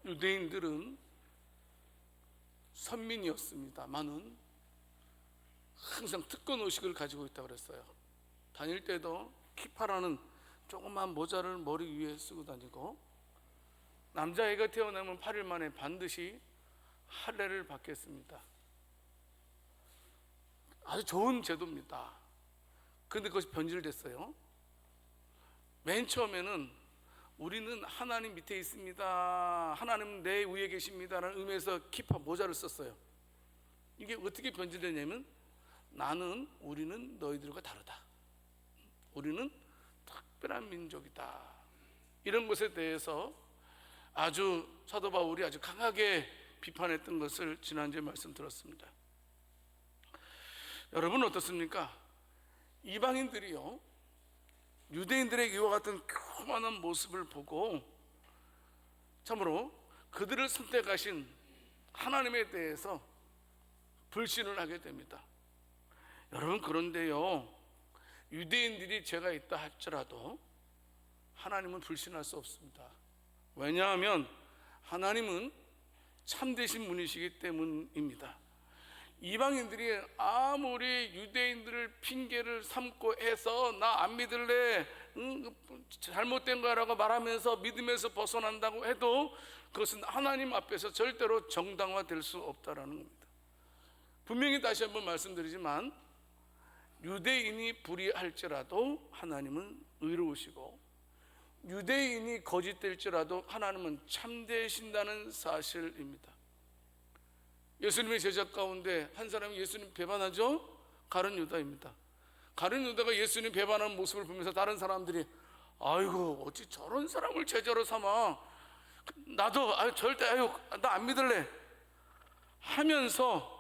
유대인들은 선민이었습니다만은 항상 특권 의식을 가지고 있다고 그랬어요. 다닐 때도 키파라는 조그만 모자를 머리 위에 쓰고 다니고, 남자애가 태어나면 8일 만에 반드시 할례를 받겠습니다. 아주 좋은 제도입니다. 그런데 그것이 변질됐어요. 맨 처음에는 우리는 하나님 밑에 있습니다, 하나님 내 위에 계십니다라는 의미에서 키파 모자를 썼어요. 이게 어떻게 변질됐냐면, 우리는 너희들과 다르다, 우리는 특별한 민족이다, 이런 것에 대해서 아주 사도 바울이 아주 강하게 비판했던 것을 지난주에 말씀드렸습니다. 여러분 어떻습니까? 이방인들이요, 유대인들의 이와 같은 교만한 모습을 보고 참으로 그들을 선택하신 하나님에 대해서 불신을 하게 됩니다. 여러분, 그런데요, 유대인들이 죄가 있다 할지라도 하나님은 불신할 수 없습니다. 왜냐하면 하나님은 참되신 분이시기 때문입니다. 이방인들이 아무리 유대인들을 핑계를 삼고 해서 나 안 믿을래, 잘못된 거라고 말하면서 믿음에서 벗어난다고 해도 그것은 하나님 앞에서 절대로 정당화될 수 없다라는 겁니다. 분명히 다시 한번 말씀드리지만, 유대인이 불의할지라도 하나님은 의로우시고, 유대인이 거짓될지라도 하나님은 참되신다는 사실입니다. 예수님의 제자 가운데 한 사람이 예수님 배반하죠? 가룟 유다입니다. 가룟 유다가 예수님 배반하는 모습을 보면서 다른 사람들이, 아이고 어찌 저런 사람을 제자로 삼아, 나도 절대 나 안 믿을래 하면서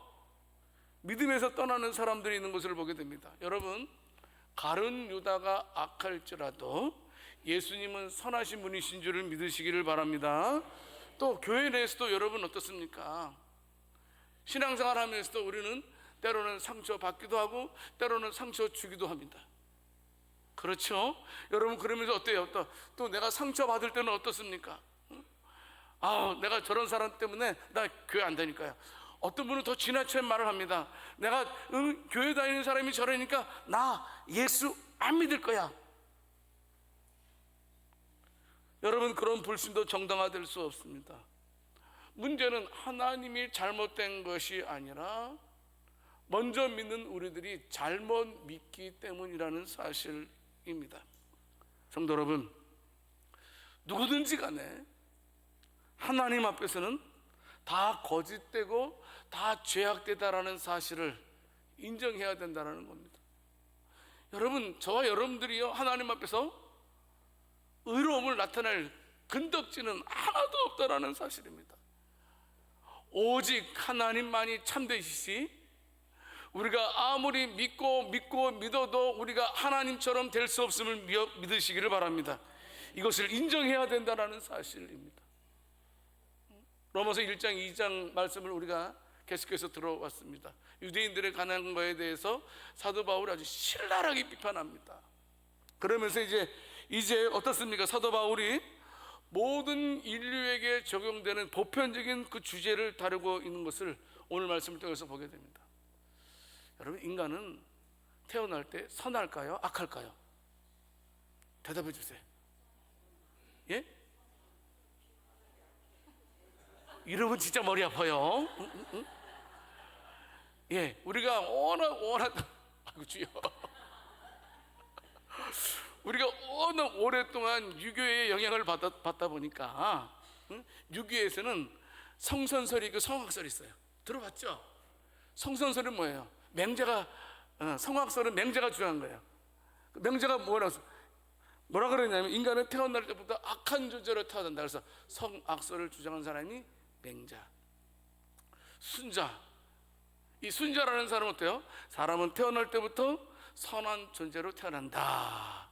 믿음에서 떠나는 사람들이 있는 것을 보게 됩니다. 여러분, 가룟 유다가 악할지라도 예수님은 선하신 분이신 줄을 믿으시기를 바랍니다. 또 교회 내에서도 여러분 어떻습니까? 신앙생활 하면서도 우리는 때로는 상처 받기도 하고 때로는 상처 주기도 합니다. 그렇죠? 여러분, 그러면서 어때요? 또 내가 상처 받을 때는 어떻습니까? 내가 저런 사람 때문에 나 교회 안 다니까요. 어떤 분은 더 지나친 말을 합니다. 내가 교회 다니는 사람이 저러니까 나 예수 안 믿을 거야. 여러분, 그런 불신도 정당화될 수 없습니다. 문제는 하나님이 잘못된 것이 아니라 먼저 믿는 우리들이 잘못 믿기 때문이라는 사실입니다. 성도 여러분, 누구든지 간에 하나님 앞에서는 다 거짓되고 다 죄악되다라는 사실을 인정해야 된다는 겁니다. 여러분, 저와 여러분들이요, 하나님 앞에서 의로움을 나타낼 근덕지는 하나도 없다라는 사실입니다. 오직 하나님만이 참되시지, 우리가 아무리 믿고 믿어도 우리가 하나님처럼 될 수 없음을 믿으시기를 바랍니다. 이것을 인정해야 된다는 사실입니다. 로마서 1장 2장 말씀을 우리가 계속해서 들어왔습니다. 유대인들의 가난한 거에 대해서 사도 바울이 아주 신랄하게 비판합니다. 그러면서 이제 어떻습니까? 사도 바울이 모든 인류에게 적용되는 보편적인 그 주제를 다루고 있는 것을 오늘 말씀을 통해서 보게 됩니다. 여러분, 인간은 태어날 때 선할까요? 악할까요? 대답해 주세요. 예? 이러면 진짜 머리 아파요. 응? 예, 우리가 워낙 아이고 주여, 우리가 어느 오랫동안 유교의 영향을 받다 보니까, 유교에서는 성선설이 있고 성악설이 있어요. 들어봤죠? 성선설은 뭐예요? 성악설은 맹자가 주장한 거예요. 맹자가 뭐라 그러냐면, 인간은 태어날 때부터 악한 존재로 태어난다. 그래서 성악설을 주장한 사람이 맹자. 순자, 이 순자라는 사람은 어때요? 사람은 태어날 때부터 선한 존재로 태어난다,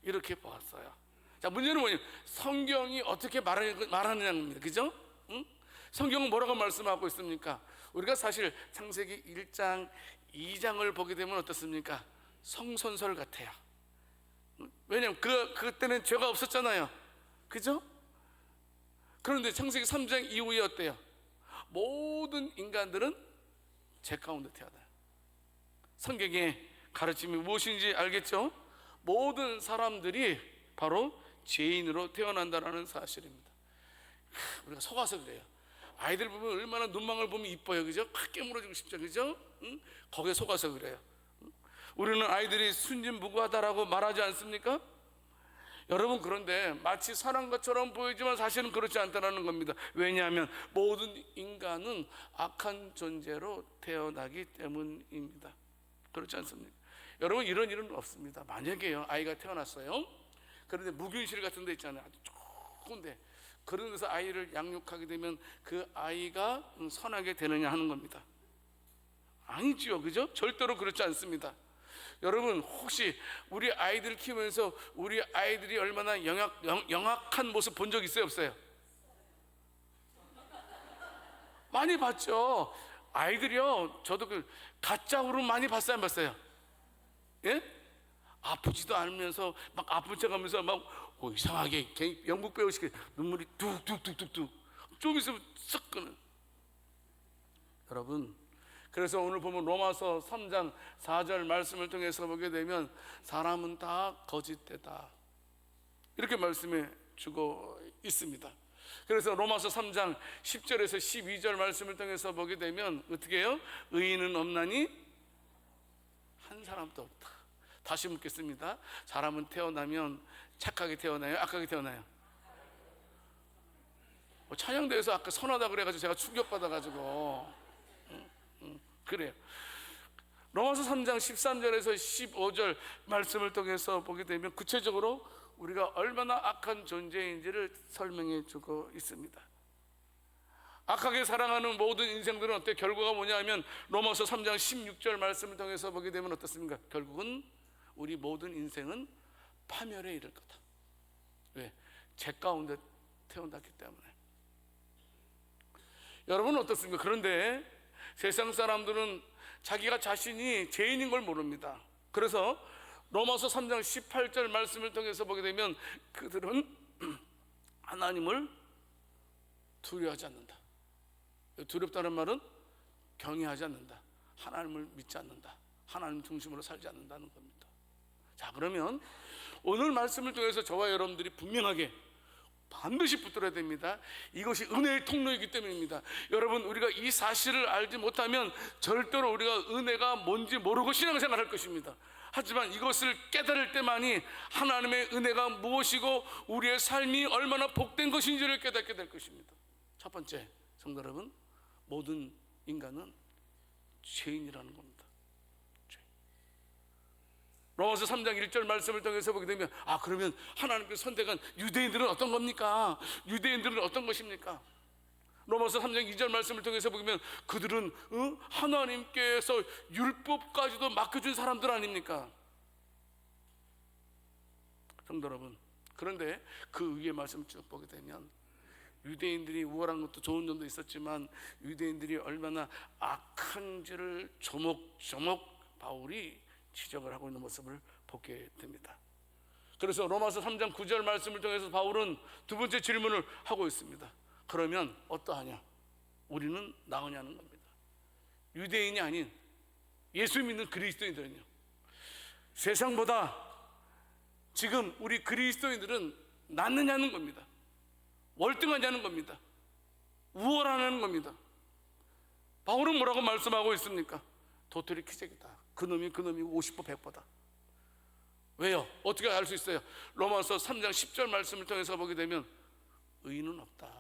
이렇게 보았어요. 자, 문제는 뭐냐면 성경이 어떻게 말하느냐입니다. 그죠? 응? 성경은 뭐라고 말씀하고 있습니까? 우리가 사실 창세기 1장 2장을 보게 되면 어떻습니까? 성선설 같아요. 왜냐면 그때는 죄가 없었잖아요. 그죠? 그런데 창세기 3장 이후에 어때요? 모든 인간들은 죄 가운데 태어나요. 성경의 가르침이 무엇인지 알겠죠? 모든 사람들이 바로 죄인으로 태어난다는 사실입니다. 우리가 속아서 그래요. 아이들 보면 얼마나 눈망울 보면 이뻐요, 그죠? 확 깨물어주고 싶죠, 그죠? 응? 거기에 속아서 그래요. 우리는 아이들이 순진무구하다라고 말하지 않습니까? 여러분, 그런데 마치 선한 것처럼 보이지만 사실은 그렇지 않다는 겁니다. 왜냐하면 모든 인간은 악한 존재로 태어나기 때문입니다. 그렇지 않습니까? 여러분, 이런 일은 없습니다. 만약에요, 아이가 태어났어요. 그런데 무균실 같은 데 있잖아요. 아주 좋은데 그런 데서 아이를 양육하게 되면 그 아이가 선하게 되느냐 하는 겁니다. 아니지요, 그죠? 절대로 그렇지 않습니다. 여러분, 혹시 우리 아이들 키우면서 우리 아이들이 얼마나 영악한 모습 본 적 있어요, 없어요? 많이 봤죠. 아이들이요, 저도 그 가짜 울음 많이 봤어요, 안 봤어요? 예? 아프지도 않으면서 막 아픈 척하면서 막 이상하게 영국 배우시게 눈물이 뚝뚝뚝뚝뚝 좀 있으면 쓱 끄는. 여러분, 그래서 오늘 보면 로마서 3장 4절 말씀을 통해서 보게 되면 사람은 다 거짓되다 이렇게 말씀해 주고 있습니다. 그래서 로마서 3장 10절에서 12절 말씀을 통해서 보게 되면 어떻게 해요? 의인은 없나니 한 사람도 없다. 다시 묻겠습니다. 사람은 태어나면 착하게 태어나요? 악하게 태어나요? 찬양대에서 아까 선하다 그래가지고 제가 충격받아가지고 그래요. 로마서 3장 13절에서 15절 말씀을 통해서 보게 되면 구체적으로 우리가 얼마나 악한 존재인지를 설명해 주고 있습니다. 악하게 살아가는 모든 인생들은 어때? 결과가 뭐냐 하면 로마서 3장 16절 말씀을 통해서 보게 되면 어떻습니까? 결국은 우리 모든 인생은 파멸에 이를 거다. 왜? 죄 가운데 태어났기 때문에. 여러분은 어떻습니까? 그런데 세상 사람들은 자기가 자신이 죄인인 걸 모릅니다. 그래서 로마서 3장 18절 말씀을 통해서 보게 되면 그들은 하나님을 두려워하지 않는다. 두렵다는 말은 경외하지 않는다. 하나님을 믿지 않는다. 하나님 중심으로 살지 않는다는 겁니다. 자, 그러면 오늘 말씀을 통해서 저와 여러분들이 분명하게 반드시 붙들어야 됩니다. 이것이 은혜의 통로이기 때문입니다. 여러분, 우리가 이 사실을 알지 못하면 절대로 우리가 은혜가 뭔지 모르고 신앙생활을 할 것입니다. 하지만 이것을 깨달을 때만이 하나님의 은혜가 무엇이고 우리의 삶이 얼마나 복된 것인지를 깨닫게 될 것입니다. 첫 번째, 성도 여러분, 모든 인간은 죄인이라는 겁니다. 로마서 3장 1절 말씀을 통해서 보게 되면 그러면 하나님께서 선택한 유대인들은 어떤 겁니까? 유대인들은 어떤 것입니까? 로마서 3장 2절 말씀을 통해서 보면 그들은 하나님께서 율법까지도 맡겨준 사람들 아닙니까? 성도 여러분, 그런데 그 위에 말씀을 쭉 보게 되면 유대인들이 우월한 것도 좋은 점도 있었지만 유대인들이 얼마나 악한지를 조목조목 바울이 지적을 하고 있는 모습을 보게 됩니다. 그래서 로마서 3장 9절 말씀을 통해서 바울은 두 번째 질문을 하고 있습니다. 그러면 어떠하냐? 우리는 나으냐는 겁니다. 유대인이 아닌 예수 믿는 그리스도인들은요, 세상보다 지금 우리 그리스도인들은 낫느냐는 겁니다. 월등하냐는 겁니다. 우월하냐는 겁니다. 바울은 뭐라고 말씀하고 있습니까? 도토리 키재기다. 그놈이 50보 100보다. 왜요? 어떻게 알 수 있어요? 로마서 3장 10절 말씀을 통해서 보게 되면 의인은 없다.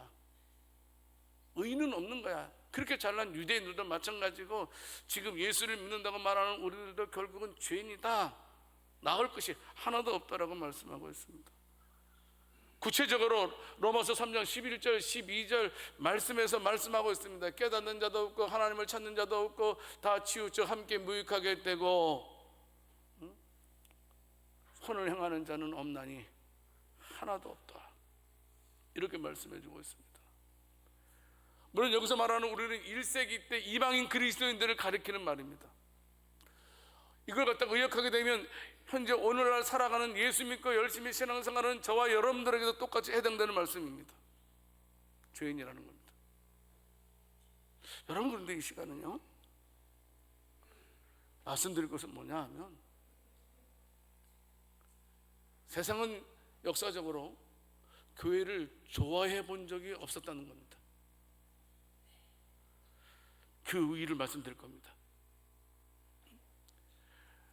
의인은 없는 거야. 그렇게 잘난 유대인들도 마찬가지고 지금 예수를 믿는다고 말하는 우리들도 결국은 죄인이다. 나을 것이 하나도 없다라고 말씀하고 있습니다. 구체적으로 로마서 3장 11절 12절 말씀에서 말씀하고 있습니다. 깨닫는 자도 없고 하나님을 찾는 자도 없고 다 치우쳐 함께 무익하게 되고 선을 행하는 자는 없나니 하나도 없다. 이렇게 말씀해 주고 있습니다. 물론 여기서 말하는 우리는 1세기 때 이방인 그리스도인들을 가리키는 말입니다. 이걸 갖다가 의역하게 되면 현재 오늘날 살아가는 예수 믿고 열심히 신앙생활하는 저와 여러분들에게도 똑같이 해당되는 말씀입니다. 죄인이라는 겁니다. 여러분, 그런데 이 시간은요, 말씀드릴 것은 뭐냐 하면, 세상은 역사적으로 교회를 좋아해 본 적이 없었다는 겁니다. 그 의의를 말씀드릴 겁니다.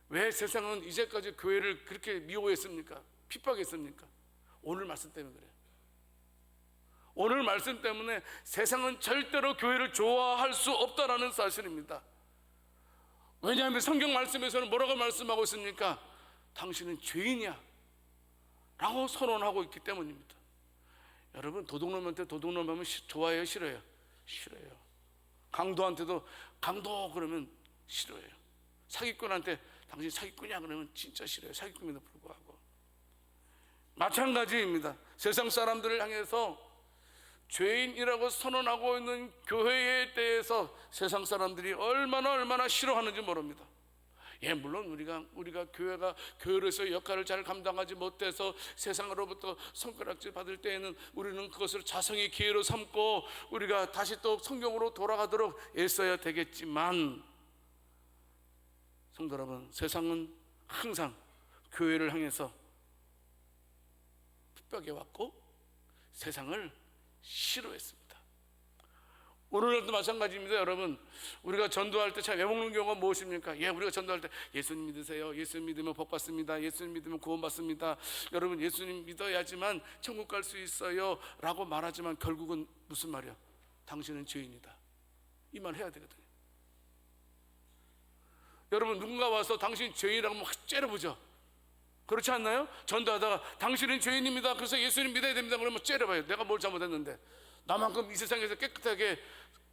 왜 세상은 이제까지 교회를 그렇게 미워했습니까? 핍박했습니까? 오늘 말씀 때문에 그래요. 오늘 말씀 때문에 세상은 절대로 교회를 좋아할 수 없다라는 사실입니다. 왜냐하면 성경 말씀에서는 뭐라고 말씀하고 있습니까? 당신은 죄인이야 라고 선언하고 있기 때문입니다. 여러분, 도둑놈한테 도둑놈 하면 좋아해요, 싫어요? 싫어요. 강도한테도 강도 그러면 싫어해요. 사기꾼한테 당신 사기꾼이야 그러면 진짜 싫어요. 사기꾼에도 불구하고. 마찬가지입니다. 세상 사람들을 향해서 죄인이라고 선언하고 있는 교회에 대해서 세상 사람들이 얼마나 싫어하는지 모릅니다. 예, 물론 우리가 교회로서 역할을 잘 감당하지 못해서 세상으로부터 손가락질 받을 때에는 우리는 그것을 자성의 기회로 삼고 우리가 다시 또 성경으로 돌아가도록 애써야 되겠지만, 성도 여러분, 세상은 항상 교회를 향해서 핍박해 왔고 세상을 싫어했습니다. 오늘날도 마찬가지입니다. 여러분, 우리가 전도할 때 잘 외먹는 경우가 무엇입니까? 우리가 전도할 때 예수님 믿으세요. 예수님 믿으면 복 받습니다. 예수님 믿으면 구원 받습니다. 여러분, 예수님 믿어야지만 천국 갈 수 있어요 라고 말하지만 결국은 무슨 말이야? 당신은 죄인이다, 이 말 해야 되거든요. 여러분, 누군가 와서 당신 죄인이라고 막 째려보죠. 그렇지 않나요? 전도하다가 당신은 죄인입니다, 그래서 예수님 믿어야 됩니다 그러면 째려봐요. 내가 뭘 잘못했는데? 나만큼 이 세상에서 깨끗하게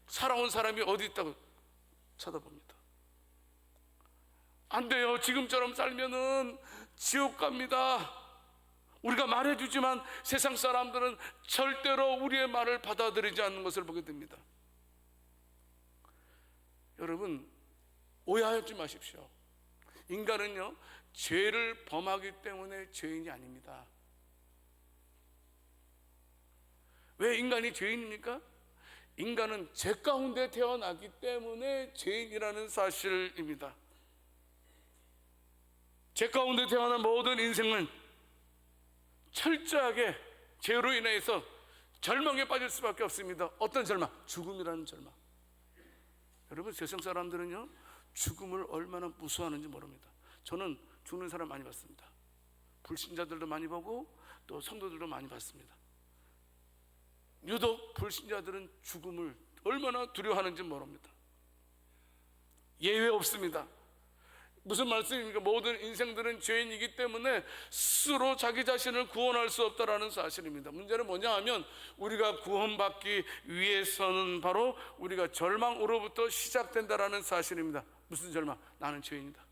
살아온 사람이 어디 있다고 쳐다봅니다. 안 돼요. 지금처럼 살면은 지옥 갑니다. 우리가 말해주지만 세상 사람들은 절대로 우리의 말을 받아들이지 않는 것을 보게 됩니다. 여러분, 오해하지 마십시오. 인간은요, 죄를 범하기 때문에 죄인이 아닙니다. 왜 인간이 죄인입니까? 인간은 죄 가운데 태어나기 때문에 죄인이라는 사실입니다. 죄 가운데 태어난 모든 인생은 철저하게 죄로 인해서 절망에 빠질 수밖에 없습니다. 어떤 절망? 죽음이라는 절망. 여러분, 세상 사람들은요, 죽음을 얼마나 무서워하는지 모릅니다. 저는 죽는 사람 많이 봤습니다. 불신자들도 많이 보고 또 성도들도 많이 봤습니다. 유독 불신자들은 죽음을 얼마나 두려워하는지 모릅니다. 예외 없습니다. 무슨 말씀입니까? 모든 인생들은 죄인이기 때문에 스스로 자기 자신을 구원할 수 없다라는 사실입니다. 문제는 뭐냐 하면, 우리가 구원받기 위해서는 바로 우리가 절망으로부터 시작된다라는 사실입니다. 무슨 절망? 나는 죄인이다.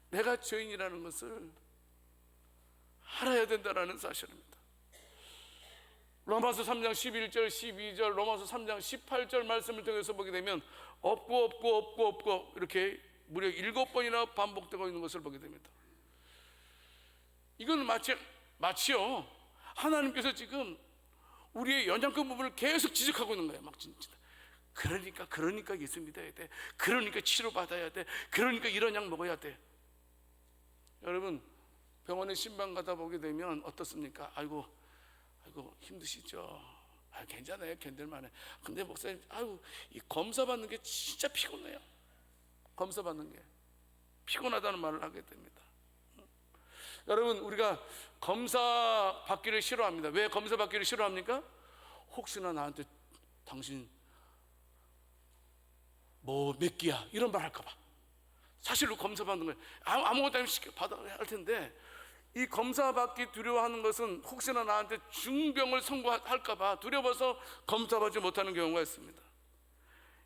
내가 죄인이라는 것을 알아야 된다라는 사실입니다. 로마서 3장 11절 12절, 로마서 3장 18절 말씀을 통해서 보게 되면 없고 이렇게 무려 7번이나 반복되고 있는 것을 보게 됩니다. 이건 마치요, 하나님께서 지금 우리의 연약한 부분을 계속 지적하고 있는 거예요. 막 진짜. 그러니까 예수 믿어야 돼. 그러니까 치료받아야 돼. 그러니까 이런 약 먹어야 돼. 여러분, 병원에 신방 가다 보게 되면 어떻습니까? 아이고 힘드시죠? 괜찮아요, 견딜만해. 근데 목사님, 이 검사 받는 게 진짜 피곤해요. 검사 받는 게 피곤하다는 말을 하게 됩니다. 여러분, 우리가 검사 받기를 싫어합니다. 왜 검사 받기를 싫어합니까? 혹시나 나한테 당신 몇 끼야 이런 말 할까 봐. 사실로 검사 받는 거예요. 아무것도 아니면 쉽게 받아야 할 텐데, 이 검사 받기 두려워하는 것은 혹시나 나한테 중병을 선고할까 봐 두려워서 검사 받지 못하는 경우가 있습니다.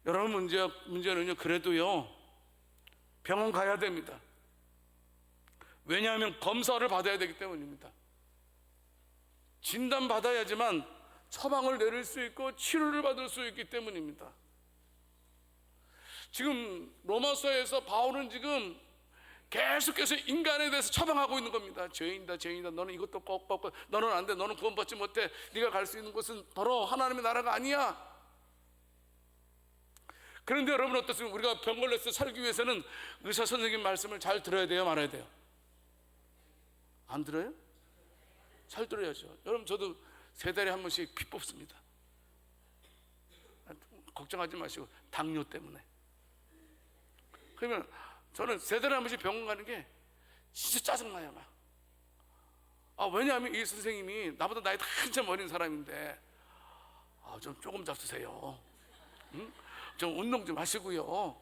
여러분, 문제는요, 그래도요, 병원 가야 됩니다. 왜냐하면 검사를 받아야 되기 때문입니다. 진단 받아야지만 처방을 내릴 수 있고 치료를 받을 수 있기 때문입니다. 지금 로마서에서 바울은 지금 계속해서 인간에 대해서 처방하고 있는 겁니다. 죄인이다, 죄인이다. 너는 이것도 꼭 받고, 너는 안 돼. 너는 구원받지 못해. 네가 갈 수 있는 곳은 바로 하나님의 나라가 아니야. 그런데 여러분 어떻습니까? 우리가 병 걸려서 살기 위해서는 의사 선생님 말씀을 잘 들어야 돼요, 말아야 돼요? 안 들어요? 잘 들어야죠. 여러분, 저도 3달에 한 번씩 피 뽑습니다. 걱정하지 마시고, 당뇨 때문에. 그러면 저는 3달에 한 번씩 병원 가는 게 진짜 짜증나요, 막. 왜냐하면 이 선생님이 나보다 나이 한참 어린 사람인데, 조금 잡수세요. 응? 좀 운동 좀 하시고요.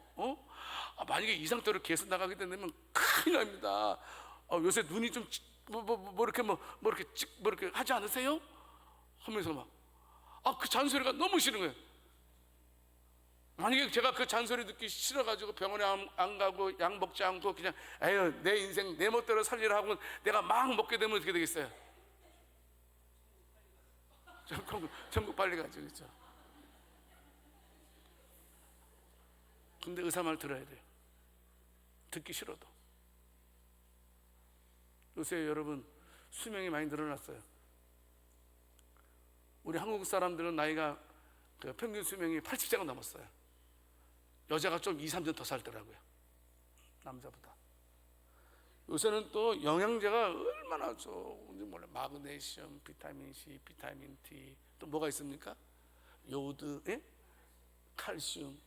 만약에 이 상태로 계속 나가게 되면 큰일 납니다. 요새 눈이 좀 이렇게 하지 않으세요? 하면서 막, 그 잔소리가 너무 싫은 거예요. 만약에 제가 그 잔소리 듣기 싫어가지고 병원에 안 가고 약 먹지 않고 그냥 에휴, 내 인생 내 멋대로 살리라 하고 내가 막 먹게 되면 어떻게 되겠어요? 전국 빨리 가죠, 그렇죠? 근데 의사 말 들어야 돼요. 듣기 싫어도. 요새 여러분 수명이 많이 늘어났어요. 우리 한국 사람들은 나이가 그 평균 수명이 80세가 넘었어요. 여자가 좀 2-3년 더 살더라고요, 남자보다. 요새는 또 영양제가 얼마나 좋은지 몰라요. 마그네슘, 비타민 C, 비타민 D, 또 뭐가 있습니까? 요오드, 예? 칼슘,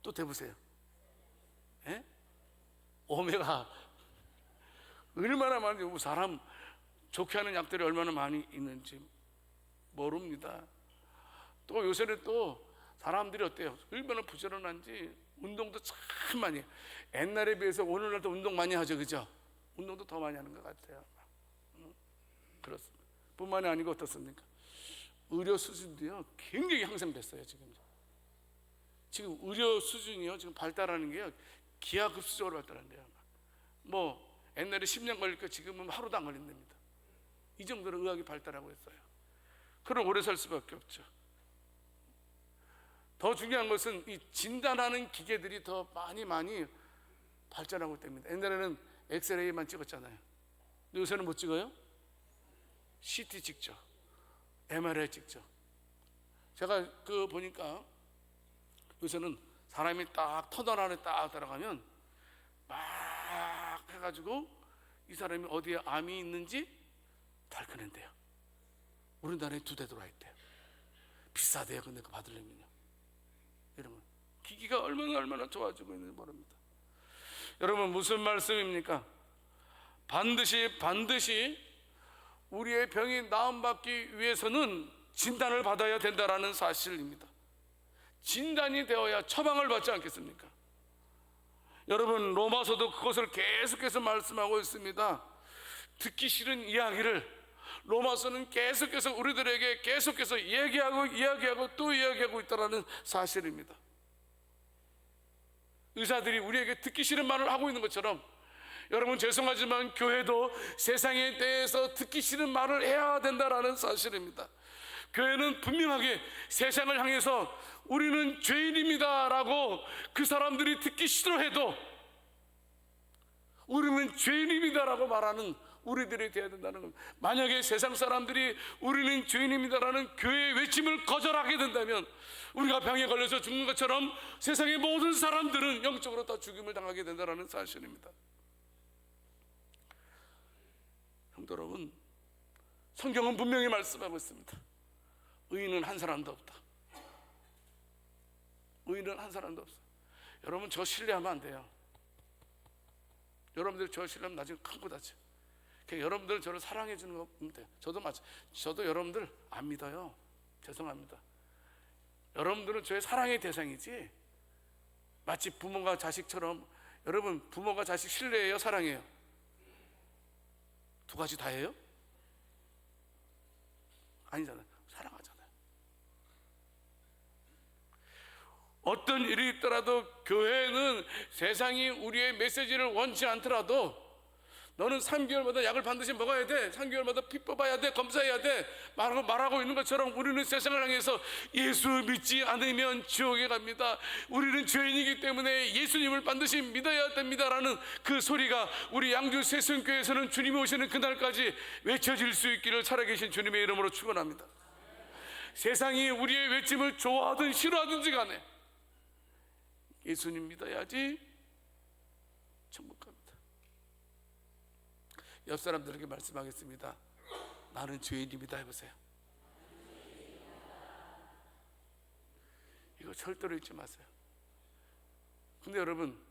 또 대보세요. 예? 오메가. 얼마나 많은지, 사람 좋게 하는 약들이 얼마나 많이 있는지 모릅니다. 또 요새는 또 사람들이 어때요? 얼마나 부지런한지 운동도 참 많이 해요. 옛날에 비해서 오늘날도 운동 많이 하죠, 그죠? 운동도 더 많이 하는 것 같아요. 그렇습니다. 뿐만이 아니고 어떻습니까? 의료 수준도요 굉장히 향상됐어요. 지금 의료 수준이요 지금 발달하는 게요 기하급수적으로 발달한대요. 옛날에 10년 걸릴 거 지금은 하루도 안 걸린답니다. 이 정도로 의학이 발달하고 있어요. 그럼 오래 살 수밖에 없죠. 더 중요한 것은 이 진단하는 기계들이 더 많이 발전하고 있답니다. 옛날에는 엑스레이만 찍었잖아요. 근데 요새는 못 찍어요? CT 찍죠, MRI 찍죠. 제가 보니까 요새는 사람이 딱 터널 안에 딱 들어가면 막 해가지고 이 사람이 어디에 암이 있는지 밝혀낸대요. 우리나라에 2대 들어와 있대요. 비싸대요. 근데 그거 받으려면요. 여러분, 기기가 얼마나 좋아지고 있는지 모릅니다. 여러분, 무슨 말씀입니까? 반드시 우리의 병이 나음받기 위해서는 진단을 받아야 된다는 사실입니다. 진단이 되어야 처방을 받지 않겠습니까? 여러분, 로마서도 그것을 계속해서 말씀하고 있습니다. 듣기 싫은 이야기를 로마서는 계속해서 우리들에게 계속해서 이야기하고 또 이야기하고 있다는 사실입니다. 의사들이 우리에게 듣기 싫은 말을 하고 있는 것처럼 여러분, 죄송하지만 교회도 세상에 대해서 듣기 싫은 말을 해야 된다는 사실입니다. 교회는 분명하게 세상을 향해서 우리는 죄인입니다 라고 그 사람들이 듣기 싫어해도 우리는 죄인입니다 라고 말하는 우리들이 되어야 된다는 겁니다. 만약에 세상 사람들이 우리는 죄인입니다라는 교회의 외침을 거절하게 된다면 우리가 병에 걸려서 죽는 것처럼 세상의 모든 사람들은 영적으로 다 죽임을 당하게 된다는 사실입니다. 성도 여러분, 성경은 분명히 말씀하고 있습니다. 의인은 한 사람도 없다. 의인은 한 사람도 없어요. 여러분, 저 신뢰하면 안 돼요. 여러분들 저 신뢰하면 나중에 큰 거 다쳐. 여러분들 저를 사랑해 주는 거 보면 돼요. 저도 여러분들 안 믿어요. 죄송합니다. 여러분들은 저의 사랑의 대상이지, 마치 부모가 자식처럼. 여러분, 부모가 자식 신뢰해요, 사랑해요? 2가지 다 해요? 아니잖아요. 사랑하잖아요. 어떤 일이 있더라도 교회는 세상이 우리의 메시지를 원치 않더라도 너는 3개월마다 약을 반드시 먹어야 돼. 3개월마다 피 뽑아야 돼. 검사해야 돼. 말하고 있는 것처럼 우리는 세상을 향해서 예수 믿지 않으면 지옥에 갑니다. 우리는 죄인이기 때문에 예수님을 반드시 믿어야 됩니다라는 그 소리가 우리 양주 새순교회에서는 주님이 오시는 그날까지 외쳐질 수 있기를 살아계신 주님의 이름으로 축원합니다. 세상이 우리의 외침을 좋아하든 싫어하든지 간에 예수님 믿어야지 천국 갑니다. 옆 사람들에게 말씀하겠습니다. 나는 죄인입니다 해보세요. 이거 절대로 잊지 마세요. 근데 여러분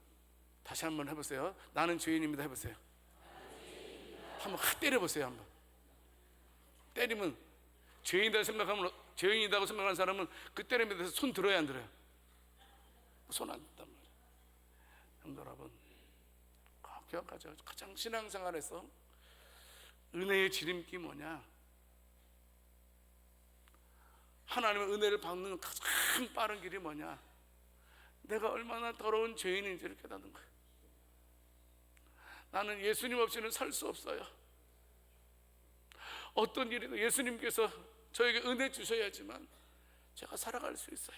다시 한번 해보세요. 나는 죄인입니다 해보세요. 한번 때려보세요. 한번 때리면 죄인이라고 생각하는 사람은 그 때림에 대해서 손 들어야 안 들어요? 손 안 든단 말이에요. 성도 여러분, 기억하죠. 가장 신앙생활에서 은혜의 지름길이 뭐냐? 하나님의 은혜를 받는 가장 빠른 길이 뭐냐? 내가 얼마나 더러운 죄인인지를 깨닫는 거예요. 나는 예수님 없이는 살 수 없어요. 어떤 일이든 예수님께서 저에게 은혜 주셔야지만 제가 살아갈 수 있어요.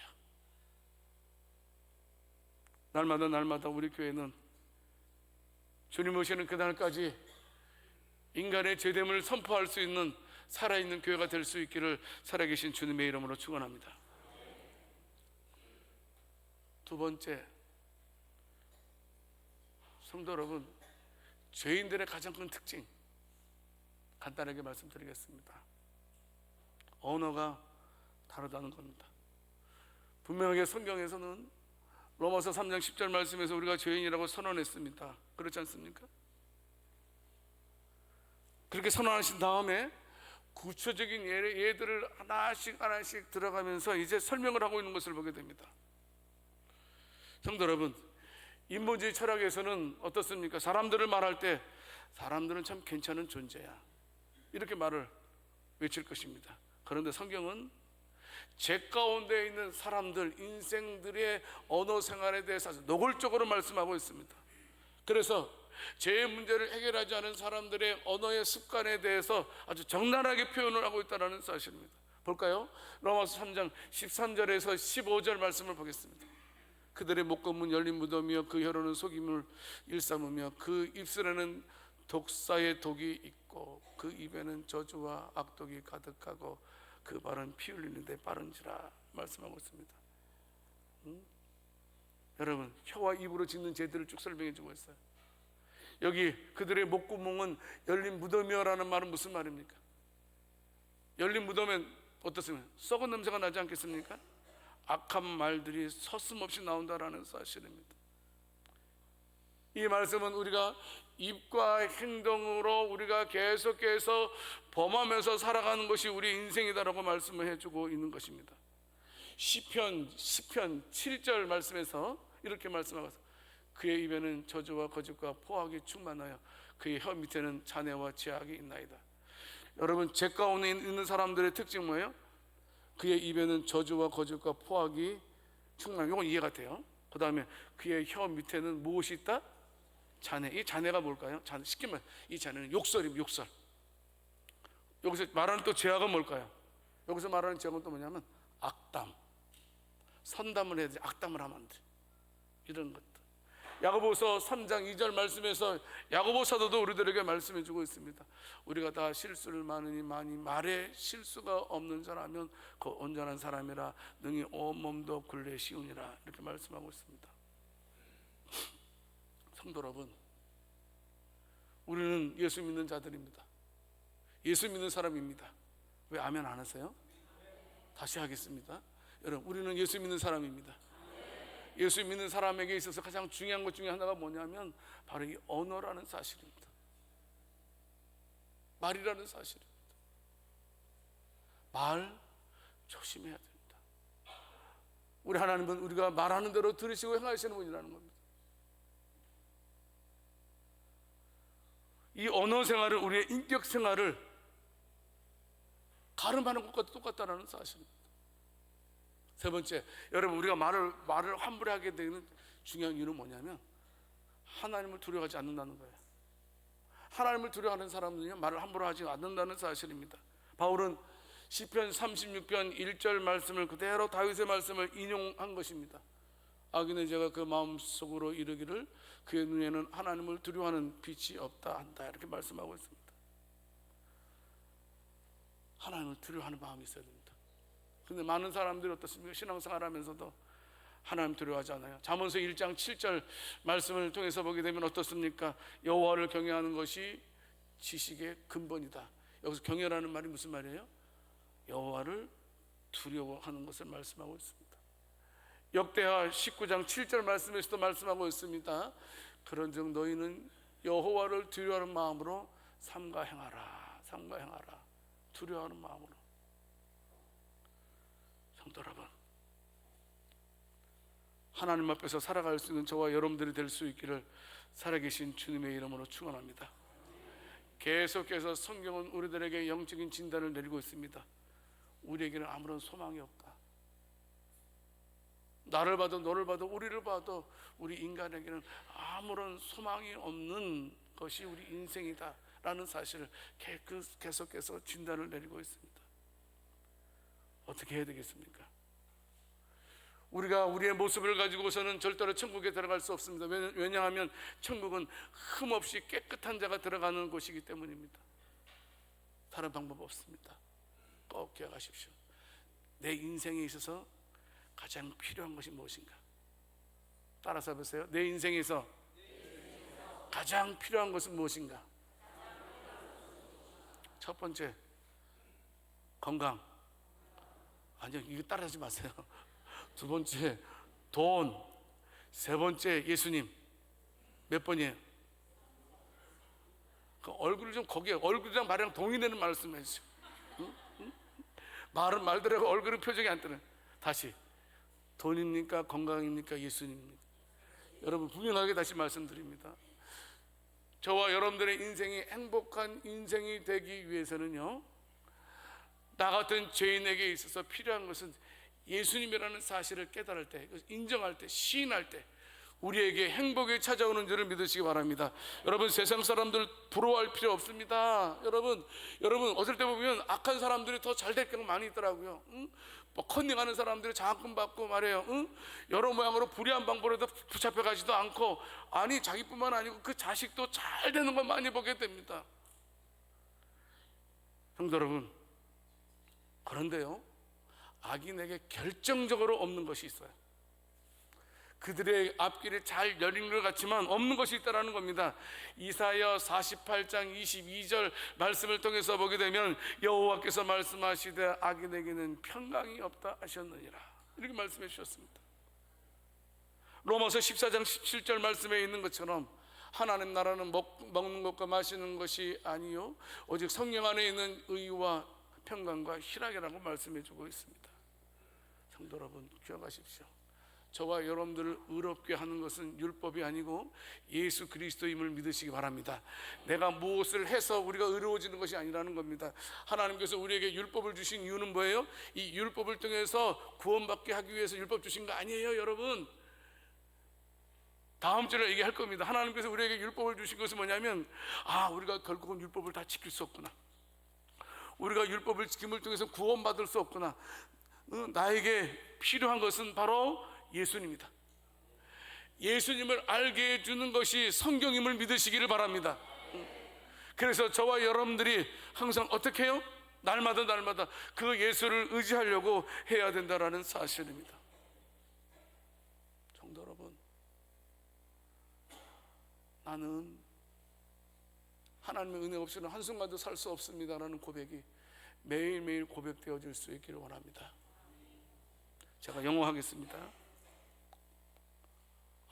날마다 우리 교회는 주님 오시는 그날까지 인간의 죄됨을 선포할 수 있는 살아있는 교회가 될 수 있기를 살아계신 주님의 이름으로 축원합니다. 두 번째, 성도 여러분, 죄인들의 가장 큰 특징 간단하게 말씀드리겠습니다. 언어가 다르다는 겁니다. 분명하게 성경에서는 로마서 3장 10절 말씀에서 우리가 죄인이라고 선언했습니다. 그렇지 않습니까? 그렇게 선언하신 다음에 구체적인 예들을 하나씩 들어가면서 이제 설명을 하고 있는 것을 보게 됩니다. 성도 여러분, 인본주의 철학에서는 어떻습니까? 사람들을 말할 때 사람들은 참 괜찮은 존재야, 이렇게 말을 외칠 것입니다. 그런데 성경은 제 가운데 있는 사람들, 인생들의 언어 생활에 대해서 노골적으로 말씀하고 있습니다. 그래서 죄의 문제를 해결하지 않은 사람들의 언어의 습관에 대해서 아주 적나라하게 표현을 하고 있다는 사실입니다. 볼까요? 로마서 3장 13절에서 15절 말씀을 보겠습니다. 그들의 목검은 열린 무덤이며 그 혀로는 속임을 일삼으며 그 입술에는 독사의 독이 있고 그 입에는 저주와 악독이 가득하고 그 발은 피 흘리는데 빠른지라 말씀하고 있습니다. 여러분, 혀와 입으로 짓는 죄들을 쭉 설명해 주고 있어요. 여기 그들의 목구멍은 열린 무덤이여라는 말은 무슨 말입니까? 열린 무덤엔 어떻습니까? 썩은 냄새가 나지 않겠습니까? 악한 말들이 서슴없이 나온다라는 사실입니다. 이 말씀은 우리가 입과 행동으로 우리가 계속해서 범하면서 살아가는 것이 우리 인생이다라고 말씀을 해주고 있는 것입니다. 시편 7절 말씀에서 이렇게 말씀하고 그의 입에는 저주와 거짓과 포악이 충만하여 그의 혀 밑에는 잔해와 제약이 있나이다. 여러분, 제 가운데 있는 사람들의 특징은 뭐예요? 그의 입에는 저주와 거짓과 포악이 충만해요. 이건 이해가 돼요. 그 다음에 그의 혀 밑에는 무엇이 있다? 잔해. 이 잔해가 뭘까요? 쉽게 말해 이 잔해는 욕설입니다. 욕설. 여기서 말하는 또 제약은 뭘까요? 여기서 말하는 제약은 또 뭐냐면 악담. 선담을 해야 돼. 악담을 하면 안 돼. 이런 것들. 야고보서 3장 2절 말씀에서 야고보 사도도 우리들에게 말씀해 주고 있습니다. 우리가 다 실수를 많으니 많이 말에 실수가 없는 자라면 그 온전한 사람이라 능히 온몸도 굴레 씌우니라 이렇게 말씀하고 있습니다. 성도 여러분, 우리는 예수 믿는 자들입니다. 예수 믿는 사람입니다. 왜 아멘 안 하세요? 다시 하겠습니다. 여러분, 우리는 예수 믿는 사람입니다. 예수 믿는 사람에게 있어서 가장 중요한 것 중에 하나가 뭐냐면 바로 이 언어라는 사실입니다. 말이라는 사실입니다. 말 조심해야 됩니다. 우리 하나님은 우리가 말하는 대로 들으시고 행하시는 분이라는 겁니다. 이 언어 생활을, 우리의 인격 생활을 가름하는 것과 똑같다는 사실입니다. 세 번째, 여러분, 우리가 말을 함부로 하게 되는 중요한 이유는 뭐냐면 하나님을 두려워하지 않는다는 거예요. 하나님을 두려워하는 사람은요 말을 함부로 하지 않는다는 사실입니다. 바울은 시편 36편 1절 말씀을 그대로 다윗의 말씀을 인용한 것입니다. 악인의 죄가 그 마음속으로 이르기를 그의 눈에는 하나님을 두려워하는 빛이 없다 한다, 이렇게 말씀하고 있습니다. 하나님을 두려워하는 마음이 있어야 됩니다. 근데 많은 사람들이 어떻습니까? 신앙생활 하면서도 하나님 두려워하지 않아요. 잠언서 1장 7절 말씀을 통해서 보게 되면 어떻습니까? 여호와를 경외하는 것이 지식의 근본이다. 여기서 경외라는 말이 무슨 말이에요? 여호와를 두려워하는 것을 말씀하고 있습니다. 역대하 19장 7절 말씀에서도 말씀하고 있습니다. 그런즉 너희는 여호와를 두려워하는 마음으로 삼가 행하라. 삼가 행하라. 두려워하는 마음으로. 성도 여러분, 하나님 앞에서 살아갈 수 있는 저와 여러분들이 될 수 있기를 살아계신 주님의 이름으로 축원합니다. 계속해서 성경은 우리들에게 영적인 진단을 내리고 있습니다. 우리에게는 아무런 소망이 없다. 나를 봐도 너를 봐도 우리를 봐도 우리 인간에게는 아무런 소망이 없는 것이 우리 인생이다 라는 사실을 계속해서 진단을 내리고 있습니다. 어떻게 해야 되겠습니까? 우리가 우리의 모습을 가지고서는 절대로 천국에 들어갈 수 없습니다. 왜냐하면 천국은 흠없이 깨끗한 자가 들어가는 곳이기 때문입니다. 다른 방법 없습니다. 꼭 기억하십시오. 내 인생에 있어서 가장 필요한 것이 무엇인가? 따라서 보세요. 내 인생에서 가장 필요한 것은 무엇인가? 첫 번째, 건강. 아니요, 이거 따라하지 마세요. 두 번째, 돈. 세 번째, 예수님. 몇 번이에요? 그 얼굴을 좀 거기에 얼굴이랑 말이랑 동의되는 말씀 해주세요. 응? 응? 말은 말대로 얼굴은 표정이 안 뜨는. 다시, 돈입니까? 건강입니까? 예수님입니까? 여러분, 분명하게 다시 말씀드립니다. 저와 여러분들의 인생이 행복한 인생이 되기 위해서는요, 나 같은 죄인에게 있어서 필요한 것은 예수님이라는 사실을 깨달을 때, 인정할 때, 시인할 때 우리에게 행복이 찾아오는 줄을 믿으시기 바랍니다. 여러분, 세상 사람들 부러워할 필요 없습니다. 여러분 어떨 때 보면 악한 사람들이 더 잘 될 경우가 많이 있더라고요. 응? 뭐 컨닝하는 사람들이 장학금 받고 말이에요. 응? 여러 모양으로 불의한 방법으로 붙잡혀 가지도 않고, 아니 자기뿐만 아니고 그 자식도 잘 되는 걸 많이 보게 됩니다. 성도 여러분, 그런데요, 악인에게 결정적으로 없는 것이 있어요. 그들의 앞길이 잘 열린 것 같지만 없는 것이 있다는 겁니다. 이사야 48장 22절 말씀을 통해서 보게 되면 여호와께서 말씀하시되 악인에게는 평강이 없다 하셨느니라, 이렇게 말씀해 주셨습니다. 로마서 14장 17절 말씀에 있는 것처럼 하나님 나라는 먹는 것과 마시는 것이 아니요 오직 성령 안에 있는 의와 평강과 희락이라고 말씀해 주고 있습니다. 성도 여러분, 기억하십시오. 저와 여러분들을 의롭게 하는 것은 율법이 아니고 예수 그리스도임을 믿으시기 바랍니다. 내가 무엇을 해서 우리가 의로워지는 것이 아니라는 겁니다. 하나님께서 우리에게 율법을 주신 이유는 뭐예요? 이 율법을 통해서 구원받게 하기 위해서 율법 주신 거 아니에요, 여러분. 다음 주에 얘기할 겁니다. 하나님께서 우리에게 율법을 주신 것은 뭐냐면, 우리가 결국은 율법을 다 지킬 수 없구나, 우리가 율법을 지킴을 통해서 구원받을 수 없구나, 나에게 필요한 것은 바로 예수님이다. 예수님을 알게 해주는 것이 성경임을 믿으시기를 바랍니다. 그래서 저와 여러분들이 항상 어떻게 해요? 날마다 그 예수를 의지하려고 해야 된다는 사실입니다. 성도 여러분, 나는 하나님의 은혜 없이는 한순간도 살 수 없습니다라는 고백이 매일매일 고백되어질 수 있기를 원합니다. 제가 영어 하겠습니다.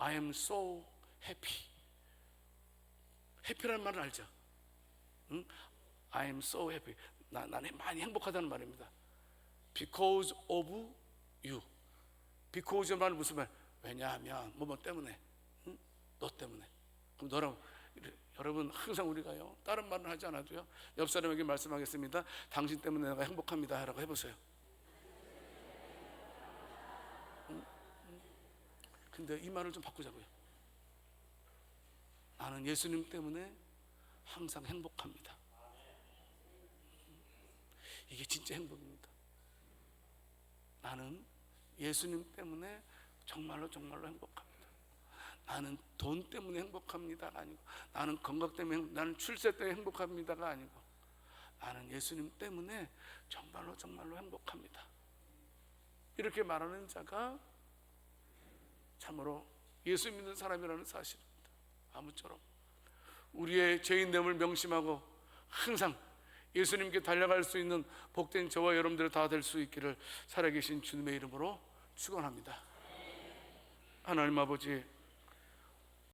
I am so happy. 해피라는 말은 알죠? 응? I am so happy. 나는 많이 행복하다는 말입니다. Because of you. Because 말은 무슨 말? 왜냐하면 뭐 때문에, 응? 너 때문에. 그럼 너랑, 여러분 항상 우리가요, 다른 말은 하지 않아도요, 옆 사람에게 말씀하겠습니다. 당신 때문에 내가 행복합니다 라고 해보세요. 근데 이 말을 좀 바꾸자고요. 나는 예수님 때문에 항상 행복합니다. 이게 진짜 행복입니다. 나는 예수님 때문에 정말로 행복합니다. 나는 돈 때문에 행복합니다가 아니고, 나는 건강 때문에, 나는 출세 때문에 행복합니다가 아니고, 나는 예수님 때문에 정말로 행복합니다. 이렇게 말하는 자가 참으로 예수 믿는 사람이라는 사실입니다. 아무쪼록 우리의 죄인됨을 명심하고 항상 예수님께 달려갈 수 있는 복된 저와 여러분들 다 될 수 있기를 살아계신 주님의 이름으로 축원합니다. 하나님 아버지,